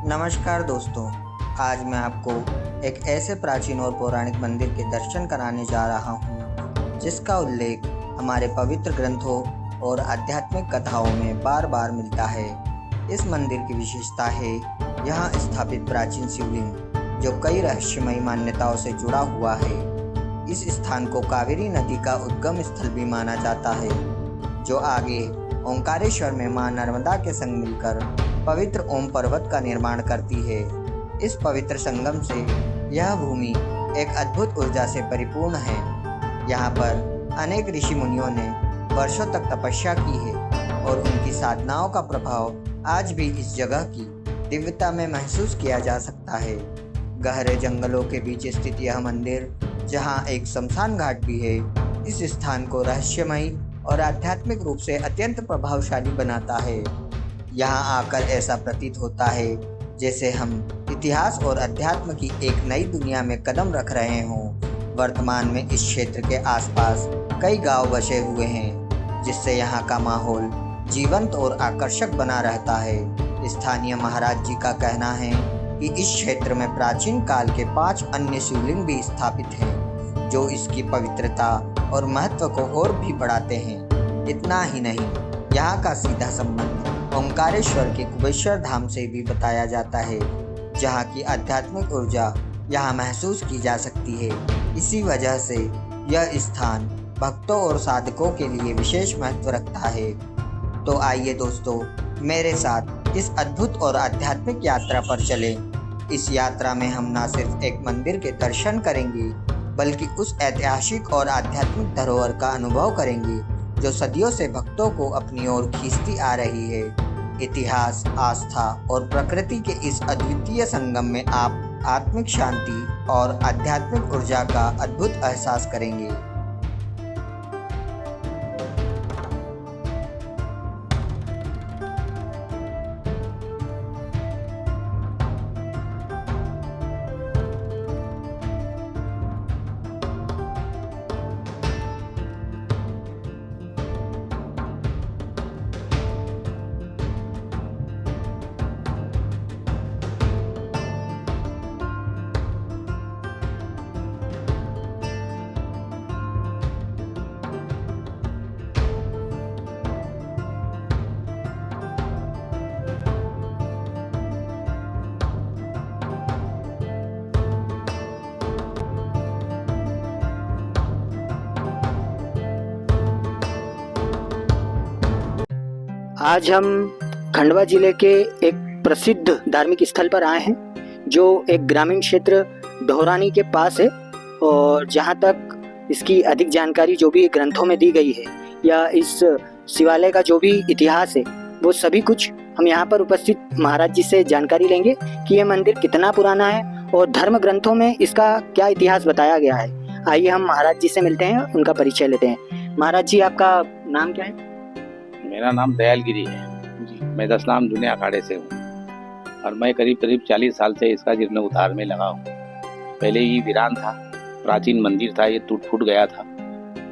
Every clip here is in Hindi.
नमस्कार दोस्तों, आज मैं आपको एक ऐसे प्राचीन और पौराणिक मंदिर के दर्शन कराने जा रहा हूँ जिसका उल्लेख हमारे पवित्र ग्रंथों और आध्यात्मिक कथाओं में बार बार मिलता है। इस मंदिर की विशेषता है यहाँ स्थापित प्राचीन शिवलिंग जो कई रहस्यमयी मान्यताओं से जुड़ा हुआ है। इस स्थान को कावेरी नदी का उद्गम स्थल भी माना जाता है जो आगे ओंकारेश्वर में मां नर्मदा के संग मिलकर पवित्र ओम पर्वत का निर्माण करती है। इस पवित्र संगम से यह भूमि एक अद्भुत ऊर्जा से परिपूर्ण है। यहाँ पर अनेक ऋषि मुनियों ने वर्षों तक तपस्या की है और उनकी साधनाओं का प्रभाव आज भी इस जगह की दिव्यता में महसूस किया जा सकता है। गहरे जंगलों के बीच स्थित यह मंदिर, जहाँ एक शमशान घाट भी है, इस स्थान को रहस्यमयी और आध्यात्मिक रूप से अत्यंत प्रभावशाली बनाता है। यहाँ आकर ऐसा प्रतीत होता है जैसे हम इतिहास और अध्यात्म की एक नई दुनिया में कदम रख रहे हों। वर्तमान में इस क्षेत्र के आसपास कई गांव बसे हुए हैं जिससे यहाँ का माहौल जीवंत और आकर्षक बना रहता है। स्थानीय महाराज जी का कहना है कि इस क्षेत्र में प्राचीन काल के 5 अन्य शिवलिंग भी स्थापित हैं जो इसकी पवित्रता और महत्व को और भी बढ़ाते हैं। इतना ही नहीं, यहाँ का सीधा संबंध ओंकारेश्वर के कुबेश्वर धाम से भी बताया जाता है, जहाँ की आध्यात्मिक ऊर्जा यहाँ महसूस की जा सकती है। इसी वजह से यह स्थान भक्तों और साधकों के लिए विशेष महत्व रखता है। तो आइए दोस्तों, मेरे साथ इस अद्भुत और आध्यात्मिक यात्रा पर चलें। इस यात्रा में हम न सिर्फ एक मंदिर के दर्शन करेंगे बल्कि उस ऐतिहासिक और आध्यात्मिक धरोहर का अनुभव करेंगे जो सदियों से भक्तों को अपनी ओर खींचती आ रही है। इतिहास, आस्था और प्रकृति के इस अद्वितीय संगम में आप आत्मिक शांति और आध्यात्मिक ऊर्जा का अद्भुत एहसास करेंगे। आज हम खंडवा जिले के एक प्रसिद्ध धार्मिक स्थल पर आए हैं जो एक ग्रामीण क्षेत्र ढोरानी के पास है। और जहां तक इसकी अधिक जानकारी जो भी ग्रंथों में दी गई है या इस शिवालय का जो भी इतिहास है वो सभी कुछ हम यहाँ पर उपस्थित महाराज जी से जानकारी लेंगे कि ये मंदिर कितना पुराना है और धर्म ग्रंथों में इसका क्या इतिहास बताया गया है। आइए हम महाराज जी से मिलते हैं, उनका परिचय लेते हैं। महाराज जी, आपका नाम क्या है? मेरा नाम दयालगिरी है। मैं 10 नाम दुनिया अखाड़े से हूँ और मैं करीब 40 साल से इसका जीर्णोद्धार में लगा हूँ। पहले ये वीरान था, प्राचीन मंदिर था, ये टूट फूट गया था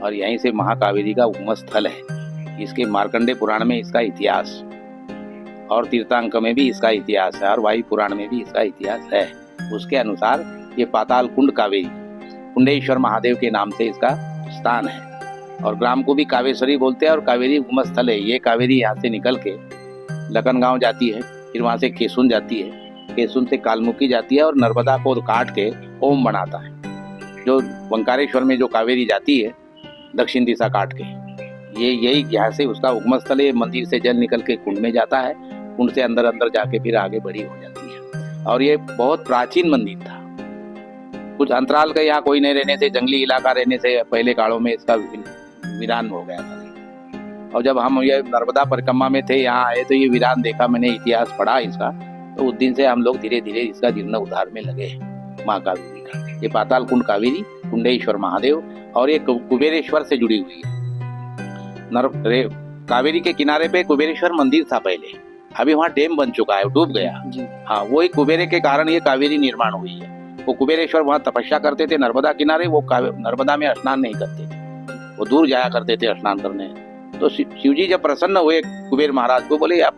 और यहीं से महाकावेरी का उगम स्थल है। इसके मार्कंडे पुराण में इसका इतिहास और तीर्थांक में भी इसका इतिहास है और वायु पुराण में भी इसका इतिहास है। उसके अनुसार ये पाताल कुंड कावेरी, कुंडेश्वर महादेव के नाम से इसका स्थान है और ग्राम को भी कावेश्वरी बोलते हैं और कावेरी उगम स्थल है। ये कावेरी यहाँ से निकल के लखनगांव जाती है, फिर वहाँ से केसुन जाती है, केसुन से कालमुखी जाती है और नर्मदा को काट के ओम बनाता है। जो ओंकारेश्वर में जो कावेरी जाती है दक्षिण दिशा काट के, ये यही यहाँ से उसका उगम स्थल है। मंदिर से जल निकल के कुंड में जाता है, कुंड से अंदर अंदर जाके फिर आगे बड़ी हो जाती है। और ये बहुत प्राचीन मंदिर था। कुछ अंतराल का यहाँ कोई नहीं रहने से, जंगली इलाका रहने से पहले कालों में इसका वीरान हो गया था। और जब हम ये नर्मदा परिक्रमा में थे, यहाँ आए तो ये वीरान देखा, मैंने इतिहास पढ़ा इसका, तो उस दिन से हम लोग धीरे धीरे इसका जीर्णोद्धार में लगे माँ कावेरी का। ये पाताल कुंड कावेरी, कुंडेश्वर महादेव और ये कुबेरेश्वर से जुड़ी हुई है। कावेरी के किनारे पे कुबेरेश्वर मंदिर था पहले, अभी वहाँ डैम बन चुका है, डूब गया। हाँ, वो एक कुबेरे के कारण ये कावेरी निर्माण हुई है। वो कुबेरेश्वर वहाँ तपस्या करते थे नर्मदा किनारे, वो नर्मदा में स्नान नहीं करते थे, वो दूर जाया करते थे स्नान करने। तो शिवजी जब प्रसन्न हुए कुबेर महाराज को, बोले आप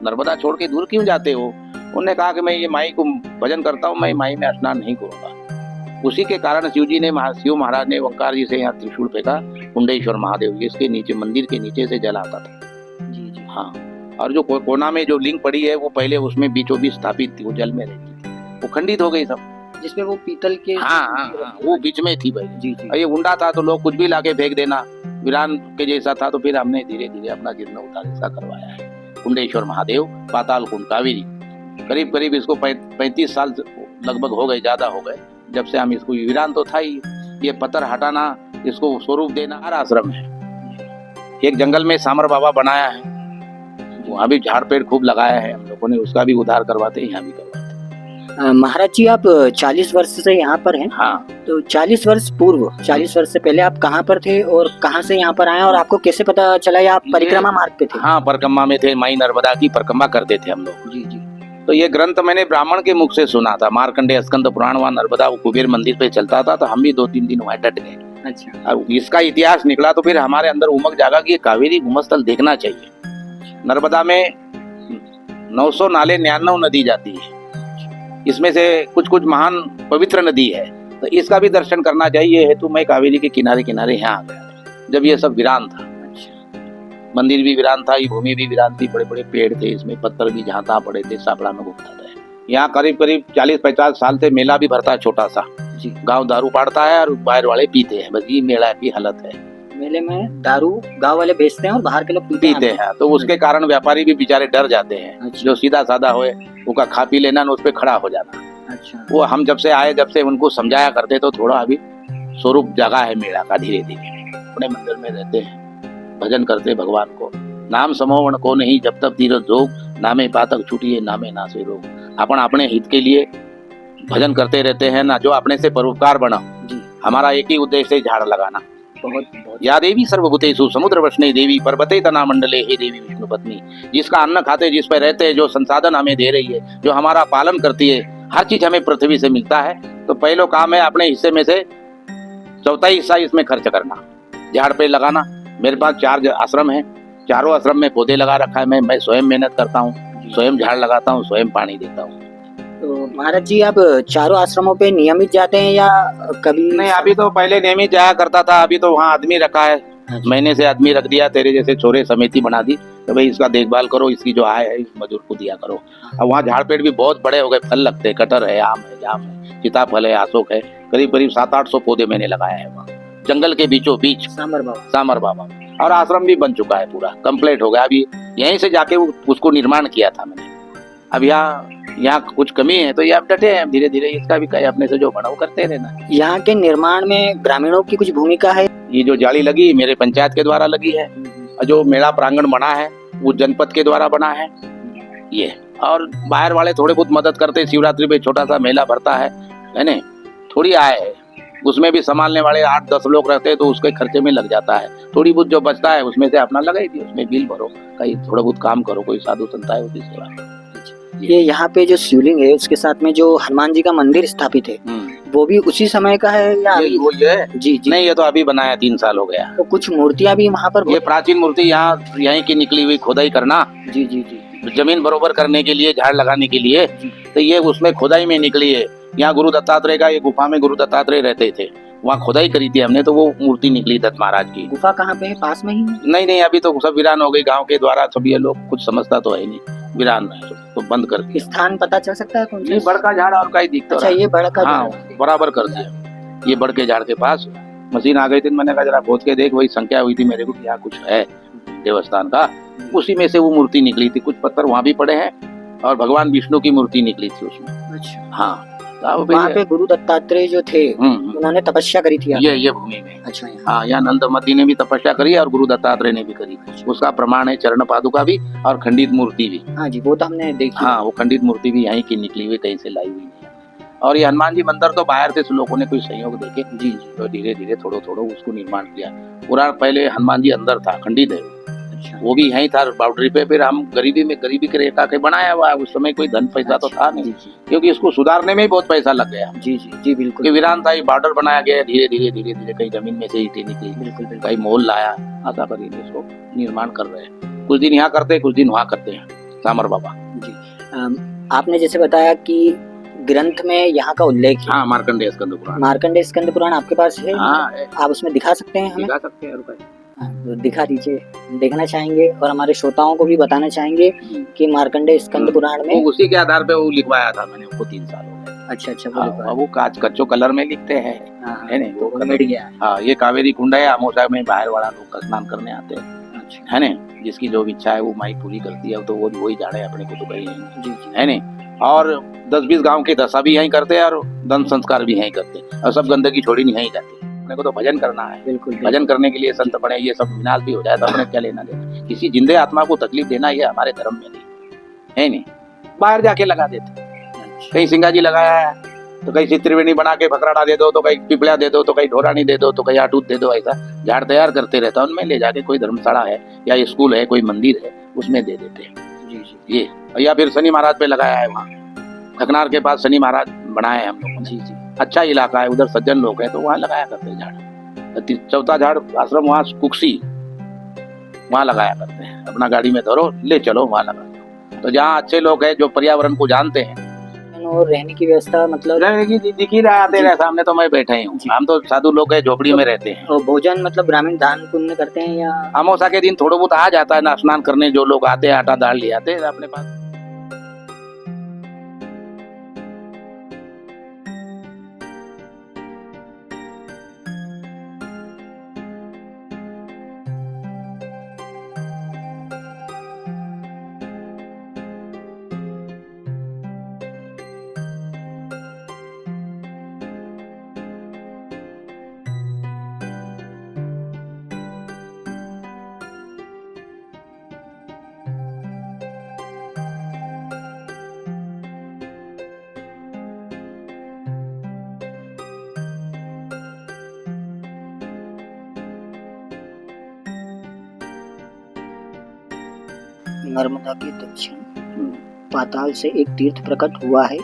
नर्मदा छोड़ के दूर क्यों जाते हो? उन्होंने कहा कि मैं ये माई को भजन करता हूँ, मैं माई में स्नान नहीं करूँगा। उसी के कारण शिव जी ने शिव महाराज ने ओंकार जी से यहाँ त्रिशूल फेंका, कुंडेश्वर महादेव जिसके नीचे मंदिर के नीचे से जल आता था। जी जी। हाँ, और जो कोना में जो लिंग पड़ी है वो पहले उसमें बीचों बीच स्थापित थी, वो जल में रहती थी, वो खंडित हो गई सब। जिसमें वो पीतल के हाँ, वो बीच में थी भाई। जी जी। और ये गुंडा था तो लोग कुछ भी लाके फेंक देना, वीरान के जैसा था, तो फिर हमने धीरे धीरे अपना जीर्ण उद्धार ऐसा करवाया है। कुंडेश्वर महादेव, पाताल कुंड, कावेरी, करीब करीब इसको 35 साल लगभग हो गए, ज्यादा हो गए जब से हम इसको, वीरान तो था ही, ये पत्थर हटाना, इसको स्वरूप देना। हर आश्रम है, एक जंगल में सामर बाबा बनाया है, वहाँ भी झाड़ पेड़ खूब लगाया है हम लोगों ने, उसका भी उद्धार करवाते हैं, यहाँ भी करवाते हैं। महाराज जी आप 40 वर्ष से यहाँ पर हैं। हाँ, तो 40 वर्ष पूर्व, 40 वर्ष से पहले आप कहाँ पर थे और कहाँ से यहाँ पर आए, और आपको कैसे पता चला या आप परिक्रमा मार्ग पे थे? हाँ, परिक्रमा में थे, माई नर्मदा की परिक्रमा करते थे हम लोग। जी जी। तो ये ग्रंथ मैंने ब्राह्मण के मुख से सुना था, मार्कंडेय स्कंद पुराण, वहाँ नर्मदा कुबेर मंदिर पे चलता था, तो हम भी 2-3 दिन वहाँ डट गए। अच्छा। और इसका इतिहास निकला तो फिर हमारे अंदर उमंग जागा कि ये कावेरी भूमस्थल देखना चाहिए। नर्मदा में 900 नाले 99 नदी जाती है, इसमें से कुछ कुछ महान पवित्र नदी है, तो इसका भी दर्शन करना चाहिए हेतु मैं कावेरी के किनारे किनारे यहाँ आ गया जब ये सब वीरान था। मंदिर भी वीरान था, ये भूमि भी वीरान थी, बड़े बड़े पेड़ थे, इसमें पत्थर भी जहाँ तहाँ पड़े थे, सापड़ा में घूमता था। यहाँ करीब करीब 40-50 साल से मेला भी भरता है, छोटा सा। गांव दारू पाड़ता है और बाहर वाले पीते हैं, बस ये मेला की हालत है। मेले में दारू गांव वाले बेचते हैं और बाहर के लोग पीते हैं, तो उसके कारण व्यापारी भी बेचारे डर जाते हैं। जो सीधा साधा होए उसका खा पी लेना, उस पर खड़ा हो जाना। अच्छा। वो हम जब से आए, जब से उनको समझाया करते, तो थोड़ा अभी स्वरूप जगा है मेला का, धीरे धीरे अपने मंदिर में रहते हैं, भजन करते भगवान को। नाम समोवण को नहीं जब तक तीरथ जोग, नामे पातक छूटिए नामे नासे रोग। अपन अपने हित के लिए भजन करते रहते हैं ना, जो अपने से परोपकार बना। हमारा एक ही उद्देश्य है, झाड़ लगाना। बहुत या देवी सर्वभूतेषु समुद्र वसने देवी पर्वते तना मंडले, हे देवी विष्णु पत्नी। जिसका अन्न खाते, जिस पर रहते हैं, जो संसाधन हमें दे रही है, जो हमारा पालन करती है, हर चीज हमें पृथ्वी से मिलता है, तो पहला काम है अपने हिस्से में से 1/4 हिस्सा इसमें खर्च करना, झाड़ पे लगाना। मेरे पास 4 आश्रम है, चारों आश्रम में पौधे लगा रखा है। मैं स्वयं मेहनत करता हूँ, स्वयं झाड़ लगाता हूँ, स्वयं पानी देता हूँ। तो महाराज जी आप चारों आश्रमों पे नियमित जाते हैं या कभी? नहीं, अभी तो पहले नियमित जाया करता था, अभी तो वहाँ आदमी रखा है। महीने से आदमी रख दिया, तेरे जैसे छोरे समिति बना दी, तो भाई इसका देखभाल करो, इसकी जो आय है इस मजदूर को दिया करो। अब वहाँ झाड़ पेड़ भी बहुत बड़े हो गए, फल लगते हैं, कटहर है, आम है, जाम है, सीताफल है, अशोक है, करीब करीब 700-800 पौधे मैंने लगाए हैं वहाँ जंगल के बीचों बीच। सामर बाबा और आश्रम भी बन चुका है, पूरा कंप्लीट हो गया। अभी यहीं से जाके उसको निर्माण किया था मैंने। अब यहाँ कुछ कमी है तो ये आप डटे हैं, धीरे धीरे इसका भी कहे अपने से जो बना वो करते रहना। यहाँ के निर्माण में ग्रामीणों की कुछ भूमिका है? ये जो जाली लगी मेरे पंचायत के द्वारा लगी है, जो मेला प्रांगण बना है वो जनपद के द्वारा बना है ये, और बाहर वाले थोड़े बहुत मदद करते। शिवरात्रि पे छोटा सा मेला भरता है ना, थोड़ी आय है, उसमें भी संभालने वाले 8-10 लोग रहते हैं, तो उसके खर्चे में लग जाता है। थोड़ी बहुत जो बचता है उसमें से अपना लगाई दी, उसमें बिल भरो, कहीं थोड़ा बहुत काम करो, कोई साधु संत आए उसकी सेवा। ये यहाँ पे जो शिवलिंग है उसके साथ में जो हनुमान जी का मंदिर स्थापित है, वो भी उसी समय का है या ये वो है? जी जी। नहीं, ये तो अभी बनाया, 3 साल हो गया। तो कुछ मूर्तियाँ भी वहाँ पर? ये प्राचीन मूर्ति यहाँ यहीं की निकली हुई, खोदाई करना। जी जी जी। जमीन बरोबर करने के लिए, झाड़ लगाने के लिए, तो ये उसमें खोदाई में निकली है। यहाँ गुरु दत्तात्रेय का, ये गुफा में गुरु दत्तात्रेय रहते थे, वहाँ खुदाई करी थी हमने, तो वो मूर्ति निकली दत्त महाराज की। गुफा कहाँ पे है? पास में ही? नहीं, अभी तो सब वीरान हो गई गांव के द्वारा, सब ये लोग कुछ समझता तो है नहीं, वीरान तो बंद कर दिया। स्थान पता चल सकता है कौन सा? ये बड़का झाड़ और कहीं दिखता। अच्छा, ये बड़का? हाँ, बराबर कर दिया। ये बड़के झाड़ के पास मशीन आ गई थी, मैंने कहा जरा खोद के देख, वही संख्या हुई थी मेरे को यहाँ कुछ है देवस्थान का, उसी में से वो मूर्ति निकली थी। कुछ पत्थर वहाँ भी पड़े हैं और भगवान विष्णु की मूर्ति निकली थी उसमें। अच्छा। हाँ, वहाँ पे गुरु दत्तात्रेय जो थे उन्होंने तपस्या करी थी ये भूमि में। अच्छा। हाँ, यहाँ नंदमती ने भी तपस्या करी और गुरु दत्तात्रेय ने भी करी। उसका प्रमाण है चरण पादुका भी और खंडित मूर्ति भी। हाँ जी, वो तो हमने देखी। हाँ, वो खंडित मूर्ति भी यहीं की निकली हुई, कहीं से लाई हुई नहीं है। और ये हनुमान जी मंदिर तो बाहर से लोगों ने कोई सहयोग देके जी तो धीरे धीरे थोड़ा उसको निर्माण किया। पूरा पहले हनुमान जी अंदर था, खंडित है वो भी यहीं था बाउंड्री पे। फिर हम गरीबी के रेखा के बनाया हुआ है। उस समय कोई धन पैसा तो था नहीं, क्योंकि इसको सुधारने में ही बहुत पैसा लग गया। जी जी जी बिल्कुल। वीरान था, बॉर्डर बनाया गया, धीरे धीरे कई जमीन में से ईंटें निकली, बिल्कुल कई मोल लाया, ऐसा करके इसको निर्माण कर रहे हैं। कुछ दिन यहाँ करते हैं, कुछ दिन वहाँ करते हैं। सामर बाबा जी। आपने जैसे बताया कि ग्रंथ में यहाँ का उल्लेख है। हाँ, मार्कंडेय स्कंद पुराण। मार्कंडेय स्कंद पुराण आपके पास है? हाँ, आप उसमें दिखा सकते हैं हमें? दिखा सकते हैं। रुका। हाँ, तो दिखा दीजिए, देखना चाहेंगे और हमारे श्रोताओं को भी बताना चाहेंगे कि मार्कंडेय स्कंद पुराण में। वो उसी के आधार पे वो लिखवाया था मैंने, उसको 3 साल हो गए। अच्छा, वो काच कच्चो कलर में लिखते हैं, है नहीं? तो वो मिट गया। हाँ, ये कावेरी कुंड है, अमोसा में बाहर वाला लोग स्नान करने आते हैं, है ना? जिसकी जो इच्छा है वो माई पूरी करती है, तो वो वही जाने, अपने को तो कहीं नहीं, है नहीं? और 10-20 गांव के दशा भी यहीं करते हैं और दंत संस्कार भी यहीं करते हैं, और सब गंदगी छोड़ी नहीं जाती। अपने को तो भजन करना है। बिल्कुल। भजन करने के लिए संत बने, ये सब विनाश भी हो जाए तो अपने क्या लेना देना? किसी जिंदे आत्मा को तकलीफ देना ये हमारे धर्म में नहीं है, नहीं? बाहर जाके लगा देते, कहीं सिंगाजी लगाया है तो कहीं त्रिवेणी बना के फकराड़ा दे दो, तो कहीं पिपड़ा दे दो, तो कहीं ढोरानी दे दो, तो कहीं आटूत दे दो, ऐसा झाड़ तैयार करते रहता है। उनमें ले जाके कोई धर्मशाला है या स्कूल है, कोई मंदिर है, उसमें दे देते हैं ये। या फिर शनि महाराज पे लगाया है, वहाँ खकनार के पास शनि महाराज बनाए हम लोगों ने। अच्छा इलाका है, उधर सज्जन लोग हैं, तो वहाँ लगाया करते हैं झाड़। चौथा झाड़ आश्रम वहाँ कुक्सी, वहाँ लगाया करते हैं। अपना गाड़ी में धरो, ले चलो, वहाँ लगा दो। तो जहाँ अच्छे लोग हैं जो पर्यावरण को जानते हैं। और रहने की व्यवस्था, मतलब रहने की दिख ही रहा तेरे सामने, तो मैं बैठे ही हूँ। हम तो साधु लोग हैं, झोपड़ी में रहते हैं। और भोजन मतलब ग्रामीण दान पुण्य करते हैं या? अमावस्या के दिन थोड़ा बहुत आ जाता है ना, स्नान करने जो लोग आते हैं, आटा दाल ले आते हैं अपने पास। नर्मदा के दक्षिण पाताल से एक तीर्थ प्रकट हुआ है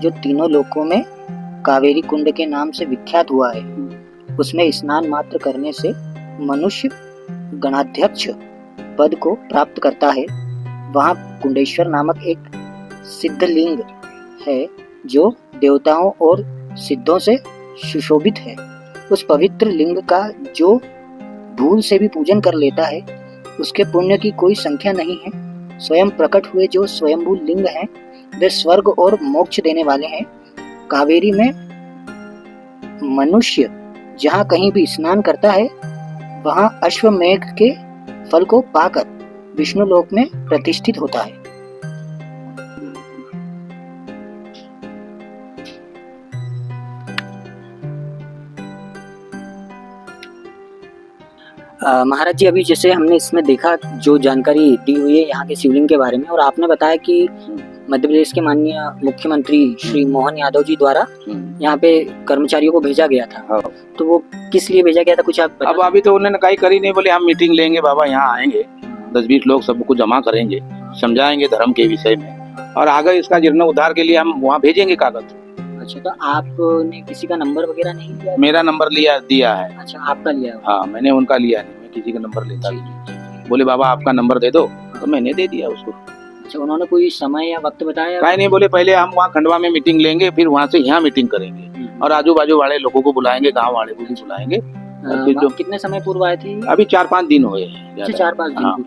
जो तीनों लोकों में कावेरी कुंड के नाम से विख्यात हुआ है। उसमें स्नान मात्र करने से मनुष्य गणाध्यक्ष पद को प्राप्त करता है। वहाँ कुंडेश्वर नामक एक सिद्धलिंग है जो देवताओं और सिद्धों से सुशोभित है। उस पवित्र लिंग का जो भूल से भी पूजन कर लेता है उसके पुण्य की कोई संख्या नहीं है। स्वयं प्रकट हुए जो स्वयंभू लिंग हैं वे स्वर्ग और मोक्ष देने वाले हैं। कावेरी में मनुष्य जहाँ कहीं भी स्नान करता है वहाँ अश्वमेघ के फल को पाकर विष्णु लोक में प्रतिष्ठित होता है। महाराज जी, अभी जैसे हमने इसमें देखा जो जानकारी दी हुई है यहाँ के शिवलिंग के बारे में, और आपने बताया कि मध्य प्रदेश के माननीय मुख्यमंत्री श्री मोहन यादव जी द्वारा यहाँ पे कर्मचारियों को भेजा गया था। तो वो किस लिए भेजा गया था, कुछ आप? अब अभी तो उन्होंने कहीं करी नहीं, बोले हम मीटिंग लेंगे बाबा, यहाँ आएंगे 10-20 लोग सबको जमा करेंगे, समझाएंगे धर्म के विषय में, और आगे इसका जीर्णोद्धार के लिए हम वहाँ भेजेंगे कागज। अच्छा, तो आपने किसी का नंबर वगैरह नहीं लिया? मेरा नंबर दिया है। अच्छा, आपका लिया? हाँ, मैंने उनका लिया नहीं, मैं किसी का नंबर लेता नहीं। बोले बाबा आपका नंबर दे दो, तो मैंने दे दिया उसको। अच्छा, उन्होंने कोई समय या वक्त बताया? कहीं नहीं, बोले पहले हम वहाँ खंडवा में मीटिंग लेंगे, फिर वहाँ से यहाँ मीटिंग करेंगे, और आजू बाजू वाले लोगों को बुलाएंगे, गाँव वाले को भी बुलाएंगे। जो कितने समय पूर्व आए थे? अभी 4-5 दिन हुए। 4-5 दिन।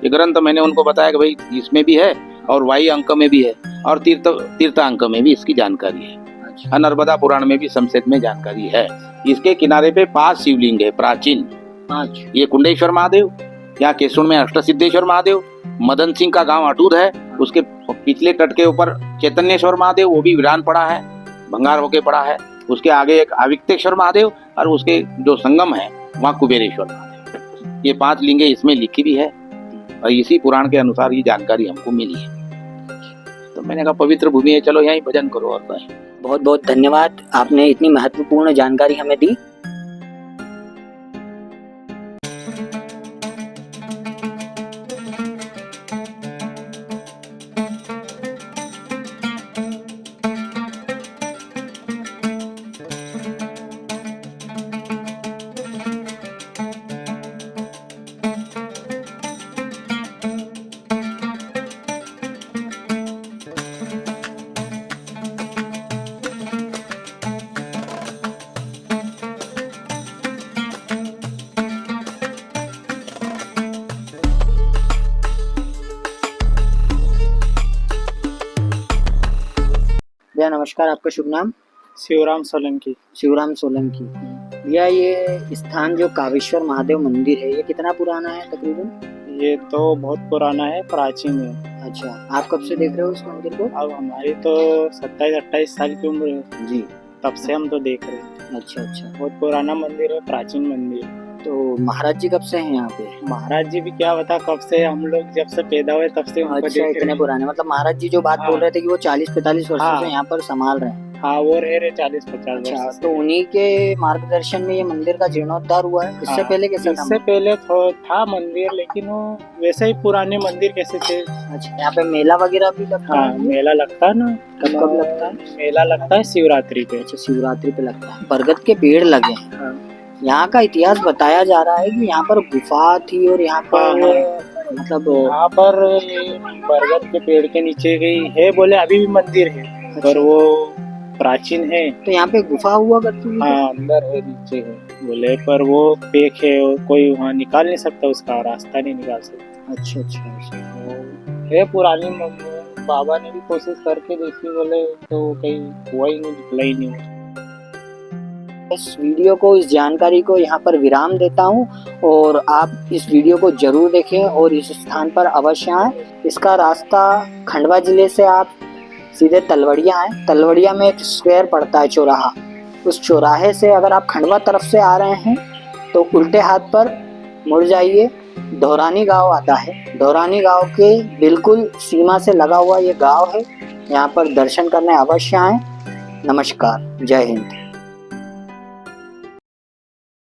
ये ग्रंथ मैंने उनको बताया कि भाई इसमें भी है और वाई अंक में भी है और तीर्थ अंक में भी इसकी जानकारी है। नर्मदा पुराण में भी संक्षेप में जानकारी है। इसके किनारे पे 5 शिवलिंग है प्राचीन। ये कुंडेश्वर महादेव, यहाँ केसुण में अष्टसिद्धेश्वर महादेव, मदन सिंह का गांव अटूद है, उसके पिछले तट के ऊपर चैतन्येश्वर महादेव, वो भी वीरान पड़ा है, भंगार होके पड़ा है। उसके आगे एक आविक्तेश्वर महादेव, और उसके जो संगम है वहाँ कुबेरेश्वर महादेव। ये 5 लिंगे इसमें लिखी भी है, और इसी पुराण के अनुसार ये जानकारी हमको मिली है। तो मैंने कहा पवित्र भूमि है, चलो यहीं भजन करो। और बहुत बहुत धन्यवाद, आपने इतनी महत्वपूर्ण जानकारी हमें दी। भैया नमस्कार, आपका शुभ नाम? शिवराम सोलंकी। शिवराम सोलंकी। भैया ये स्थान जो कावेश्वर महादेव मंदिर है ये कितना पुराना है तकरीबन? ये तो बहुत पुराना है, प्राचीन है। अच्छा, आप कब से देख रहे हो इस मंदिर को? अब हमारी तो 27-28 साल की उम्र है, जी। तब से हम तो देख रहे हैं। अच्छा अच्छा। बहुत पुराना मंदिर है, प्राचीन मंदिर है। तो महाराज जी कब से हैं यहाँ पे? महाराज जी भी क्या बता कब से, हम लोग जब से पैदा हुए तब से उनको अच्छा, देख रहे इतने हैं। पुराने, मतलब महाराज जी जो बात हाँ। बोल रहे थे कि वो 40-45 वर्षों हाँ। से यहाँ पर संभाल रहे हैं। हाँ, वो रह रहे 40-50 अच्छा, वर्ष से। तो उन्हीं के मार्गदर्शन में ये मंदिर का जीर्णोद्धार हुआ है। इससे हाँ, पहले कैसा था? इससे पहले था मंदिर, लेकिन वो वैसे ही पुराने मंदिर कैसे थे। अच्छा, यहाँ पे मेला वगैरह भी लगता हाँ, है? मेला लगता है ना। कब लगता है? मेला लगता है शिवरात्रि पे। अच्छा, शिवरात्रि पे लगता है। बरगद के पेड़ लगे हैं। हाँ। यहाँ का इतिहास बताया जा रहा है कि यहाँ पर गुफा थी और यहाँ पर हाँ। मतलब यहाँ पर बरगद के पेड़ के नीचे गई है, बोले अभी भी मंदिर है, पर वो प्राचीन है। तो यहाँ पे गुफा हुआ करती थी? हाँ, अंदर है, नीचे है बोले, पर वो पेक है और कोई वहाँ निकाल नहीं सकता, उसका रास्ता नहीं निकाल सकता। अच्छा अच्छा अच्छा। वो है पुरानी बाबा ने भी कोशिश करके देखी, बोले तो कहीं हुआ ही नहीं, निकला ही नहीं। इस वीडियो को, इस जानकारी को यहाँ पर विराम देता हूँ और आप इस वीडियो को जरूर देखें और इस स्थान पर अवश्य आएं। इसका रास्ता खंडवा जिले से आप सीधे तलवड़िया आए। तलवड़िया में एक स्क्वायर पड़ता है, चौराहा। उस चौराहे से अगर आप खंडवा तरफ से आ रहे हैं तो उल्टे हाथ पर मुड़ जाइए, धौरानी गांव आता है। धौरानी गांव के बिल्कुल सीमा से लगा हुआ ये गांव है। यहाँ पर दर्शन करने अवश्य आएं। नमस्कार, जय हिंद।